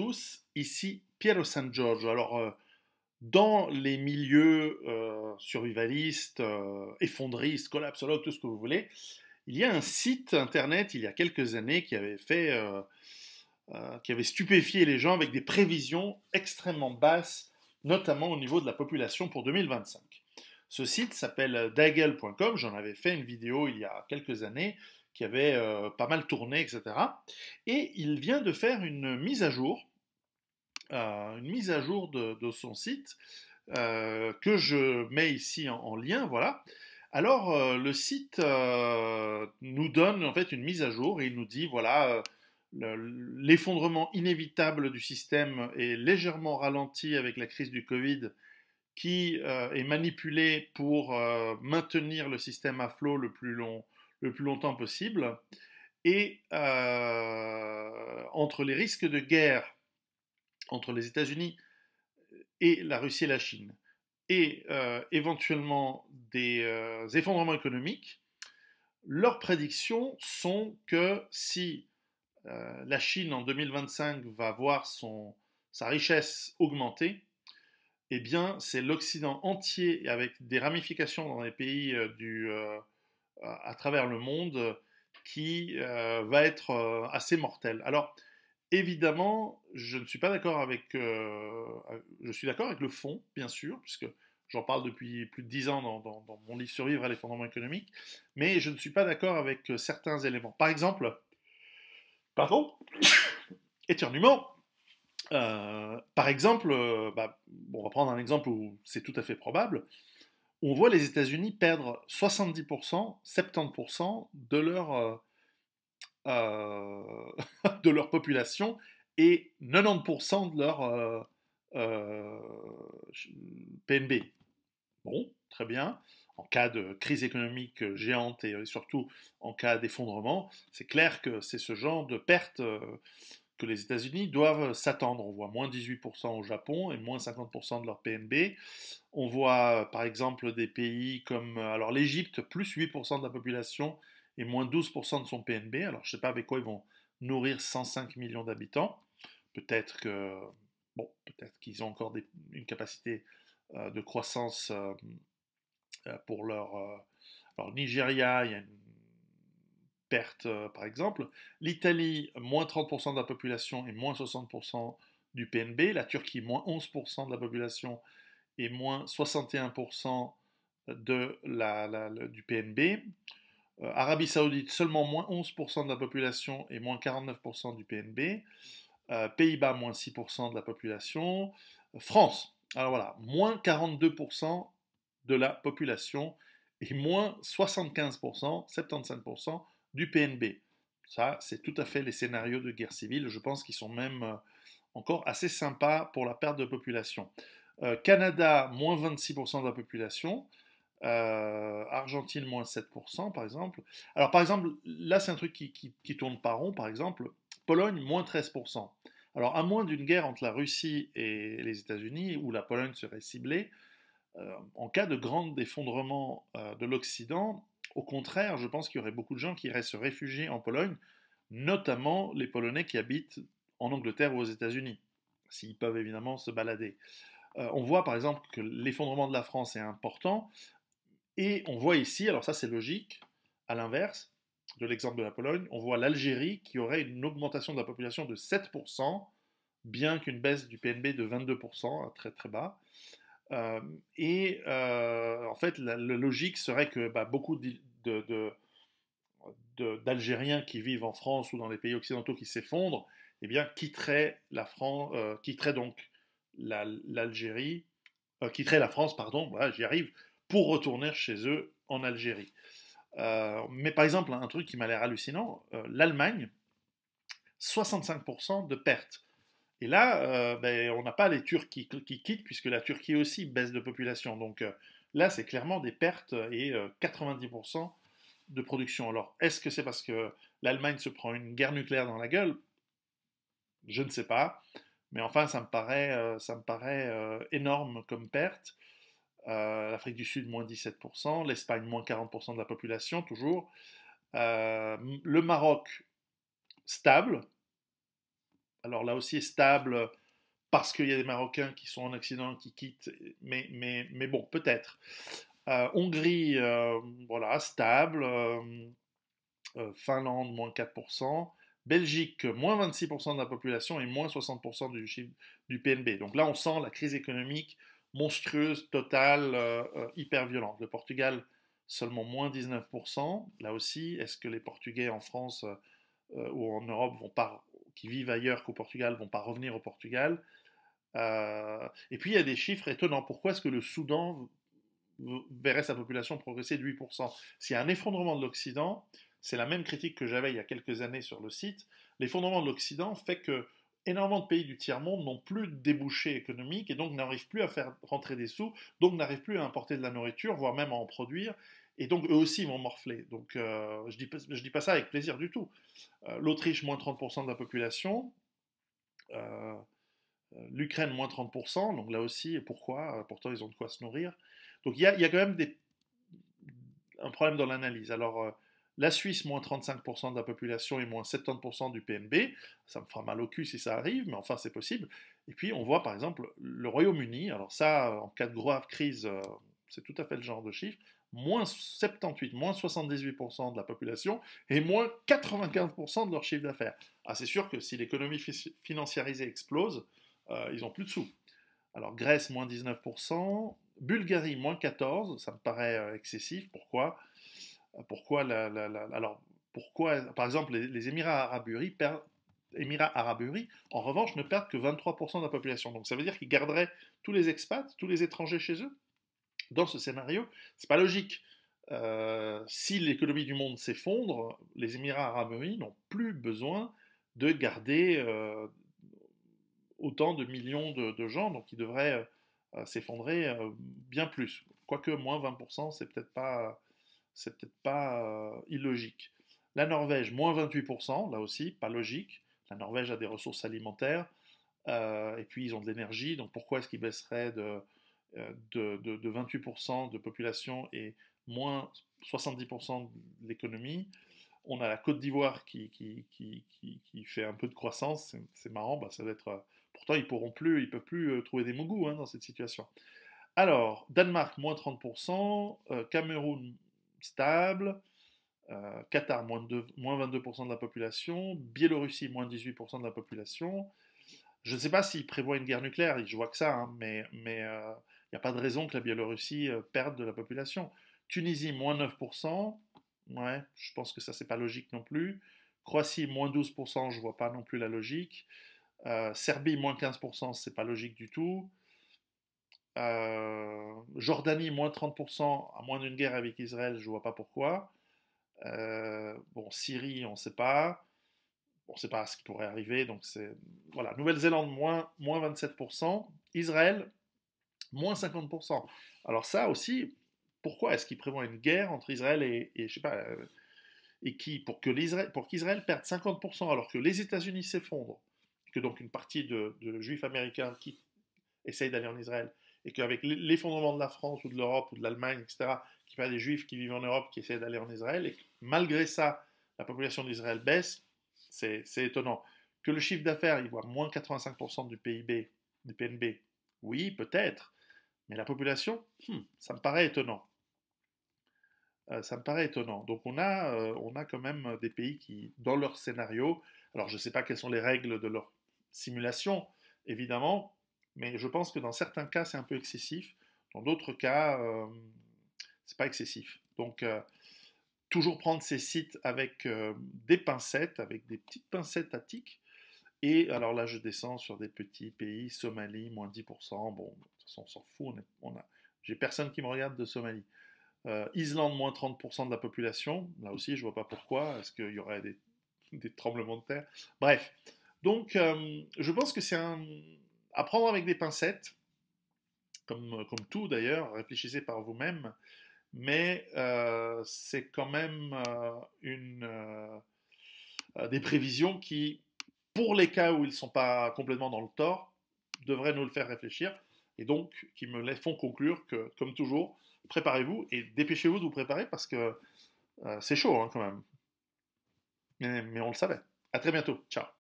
tous, ici Piero San Giorgio. Dans les milieux survivalistes, effondristes, collapsologues, tout ce que vous voulez, il y a un site internet il y a quelques années qui avait stupéfié les gens avec des prévisions extrêmement basses, notamment au niveau de la population pour 2025. Ce site s'appelle Dagel.com, j'en avais fait une vidéo il y a quelques années qui avait pas mal tourné, etc. Et il vient de faire une mise à jour de son site que je mets ici en lien, voilà. Alors, le site nous donne en fait une mise à jour et il nous dit, voilà, l'effondrement inévitable du système est légèrement ralenti avec la crise du Covid qui est manipulée pour maintenir le système à flot le plus longtemps possible. Et entre les risques de guerre entre les États-Unis et la Russie et la Chine, et éventuellement des effondrements économiques, leurs prédictions sont que si la Chine en 2025 va voir sa richesse augmenter, eh bien c'est l'Occident entier avec des ramifications dans les pays à travers le monde qui va être assez mortel. Alors évidemment, je ne suis pas d'accord je suis d'accord avec le fond, bien sûr, puisque j'en parle depuis plus de 10 ans dans mon livre Survivre à l'effondrement économique, mais je ne suis pas d'accord avec certains éléments. Par exemple, pardon, éternuement. Par exemple, on va prendre un exemple où c'est tout à fait probable. On voit les États-Unis perdre 70%, 70% euh, de leur population et 90% de leur euh, PNB. Bon, très bien. En cas de crise économique géante et surtout en cas d'effondrement, c'est clair que c'est ce genre de perte que les États-Unis doivent s'attendre. On voit moins 18% au Japon et moins 50% de leur PNB. On voit par exemple des pays comme alors l'Égypte, plus 8% de la population et moins 12% de son PNB. Alors je ne sais pas avec quoi ils vont nourrir 105 millions d'habitants. Peut-être que peut-être qu'ils ont encore une capacité de croissance pour leur. Alors Nigeria, il y a une perte par exemple. L'Italie, moins 30% de la population et moins 60% du PNB. La Turquie, moins 11% de la population et moins 61% du PNB. Arabie Saoudite, seulement moins 11% de la population et moins 49% du PNB. Pays-Bas, moins 6% de la population. France, alors voilà, moins 42% de la population et moins 75%, 75% du PNB. Ça, c'est tout à fait les scénarios de guerre civile. Je pense qu'ils sont même encore assez sympas pour la perte de population. Canada, moins 26% de la population. Argentine, moins 7%, par exemple. Alors, par exemple, là, c'est un truc qui tourne pas rond, par exemple. Pologne, moins 13%. Alors, à moins d'une guerre entre la Russie et les États-Unis, où la Pologne serait ciblée, en cas de grand effondrement de l'Occident, au contraire, je pense qu'il y aurait beaucoup de gens qui iraient se réfugier en Pologne, notamment les Polonais qui habitent en Angleterre ou aux États-Unis, s'ils peuvent évidemment se balader. On voit par exemple que l'effondrement de la France est important, et on voit ici, alors ça c'est logique, à l'inverse de l'exemple de la Pologne, on voit l'Algérie qui aurait une augmentation de la population de 7%, bien qu'une baisse du PNB de 22%, très très bas. En fait, la logique serait que beaucoup d'Algériens qui vivent en France ou dans les pays occidentaux qui s'effondrent, eh bien, quitteraient quitteraient donc l'Algérie, quitteraient la France, pardon, voilà, j'y arrive, pour retourner chez eux en Algérie. Mais par exemple, un truc qui m'a l'air hallucinant, l'Allemagne, 65% de pertes. Et là, on n'a pas les Turcs qui quittent, puisque la Turquie aussi baisse de population. Donc là, c'est clairement des pertes et 90% de production. Alors, est-ce que c'est parce que l'Allemagne se prend une guerre nucléaire dans la gueule? Je ne sais pas. Mais enfin, ça me paraît énorme comme perte. L'Afrique du Sud, moins 17%. L'Espagne, moins 40% de la population, toujours. Le Maroc, stable. Alors là aussi stable parce qu'il y a des Marocains qui sont en Occident qui quittent, mais bon, peut-être. Hongrie, voilà, stable. Finlande, moins 4%. Belgique, moins 26% de la population et moins 60% du chiffre du PNB. Donc là, on sent la crise économique monstrueuse, totale, hyper violente. Le Portugal, seulement moins 19%. Là aussi, est-ce que les Portugais en France ou en Europe vont pas, qui vivent ailleurs qu'au Portugal vont pas revenir au Portugal? Et puis il y a des chiffres étonnants. Pourquoi est-ce que le Soudan verrait sa population progresser de 8%? S'il y a un effondrement de l'Occident, c'est la même critique que j'avais il y a quelques années sur le site. L'effondrement de l'Occident fait que énormément de pays du tiers-monde n'ont plus de débouchés économiques et donc n'arrivent plus à faire rentrer des sous, donc n'arrivent plus à importer de la nourriture, voire même à en produire. Et donc eux aussi vont morfler. Donc je dis pas ça avec plaisir du tout. L'Autriche, moins 30% de la population. Euh, L'Ukraine, moins 30%. Donc là aussi, pourquoi? Pourtant, ils ont de quoi se nourrir. Donc il y a quand même un problème dans l'analyse. Alors, la Suisse, moins 35% de la population et moins 70% du PNB. Ça me fera mal au cul si ça arrive, mais enfin, c'est possible. Et puis, on voit par exemple le Royaume-Uni. Alors, ça, en cas de grave crise, c'est tout à fait le genre de chiffre. Moins 78, moins 78% de la population et moins 95% de leur chiffre d'affaires. Ah, c'est sûr que si l'économie financiarisée explose, ils n'ont plus de sous. Alors, Grèce, moins 19%. Bulgarie, moins 14%. Ça me paraît excessif. Pourquoi? Alors, pourquoi, par exemple, les Émirats Arabes Unis, en revanche, ne perdent que 23% de la population. Donc ça veut dire qu'ils garderaient tous les expats, tous les étrangers chez eux. Dans ce scénario, c'est pas logique. Si l'économie du monde s'effondre, les Émirats Arabes Unis n'ont plus besoin de garder autant de millions de gens, donc ils devraient s'effondrer bien plus. Quoique moins 20%, c'est peut-être pas illogique. La Norvège, moins 28%, là aussi, pas logique. La Norvège a des ressources alimentaires, et puis ils ont de l'énergie, donc pourquoi est-ce qu'ils baisseraient de 28% de population et moins 70% de l'économie? On a la Côte d'Ivoire qui fait un peu de croissance, c'est marrant, bah, ça va être... pourtant, ils peuvent plus trouver des mogous hein, dans cette situation. Alors, Danemark, moins 30%, Cameroun, stable, Qatar, moins 22% de la population, Biélorussie, moins 18% de la population. Je ne sais pas s'ils prévoient une guerre nucléaire, je vois que ça, hein, mais il n'y a pas de raison que la Biélorussie perde de la population. Tunisie, moins 9%, ouais, je pense que ça, c'est pas logique non plus. Croatie, moins 12%, je vois pas non plus la logique. Serbie, moins 15%, c'est pas logique du tout. Jordanie, moins 30%, à moins d'une guerre avec Israël, je vois pas pourquoi. Bon, Syrie, on ne sait pas. On ne sait pas ce qui pourrait arriver. Donc c'est voilà. Nouvelle-Zélande, moins 27%. Israël, moins 50%. Alors ça aussi, pourquoi est-ce qu'ils prévoient une guerre entre Israël et je sais pas, et qui, pour qu'Israël perde 50% alors que les États-Unis s'effondrent, que donc une partie de juifs américains qui essayent d'aller en Israël, et qu'avec l'effondrement de la France ou de l'Europe ou de l'Allemagne, etc., qu'il y a des juifs qui vivent en Europe qui essayent d'aller en Israël, et que malgré ça, la population d'Israël baisse, c'est étonnant. Que le chiffre d'affaires, il voit moins 85% du PIB, du PNB, oui, peut-être, mais la population, ça me paraît étonnant. Ça me paraît étonnant. Donc on a quand même des pays qui, dans leur scénario, alors je ne sais pas quelles sont les règles de leur simulation, évidemment, mais je pense que dans certains cas c'est un peu excessif, dans d'autres cas c'est pas excessif. Donc toujours prendre ces sites avec des pincettes, avec des petites pincettes à tic. Et alors là je descends sur des petits pays, Somalie, moins 10%, bon, de toute façon on s'en fout, j'ai personne qui me regarde de Somalie. Islande, moins 30% de la population. Là aussi, je vois pas pourquoi. Est-ce qu'il y aurait des tremblements de terre? Bref. Donc, je pense que c'est à prendre avec des pincettes, comme tout d'ailleurs. Réfléchissez par vous-même. Mais c'est quand même des prévisions qui, pour les cas où ils ne sont pas complètement dans le tort, devraient nous le faire réfléchir. Et donc, qui me les font conclure que, comme toujours, préparez-vous et dépêchez-vous de vous préparer parce que c'est chaud hein, quand même. Mais on le savait. À très bientôt. Ciao.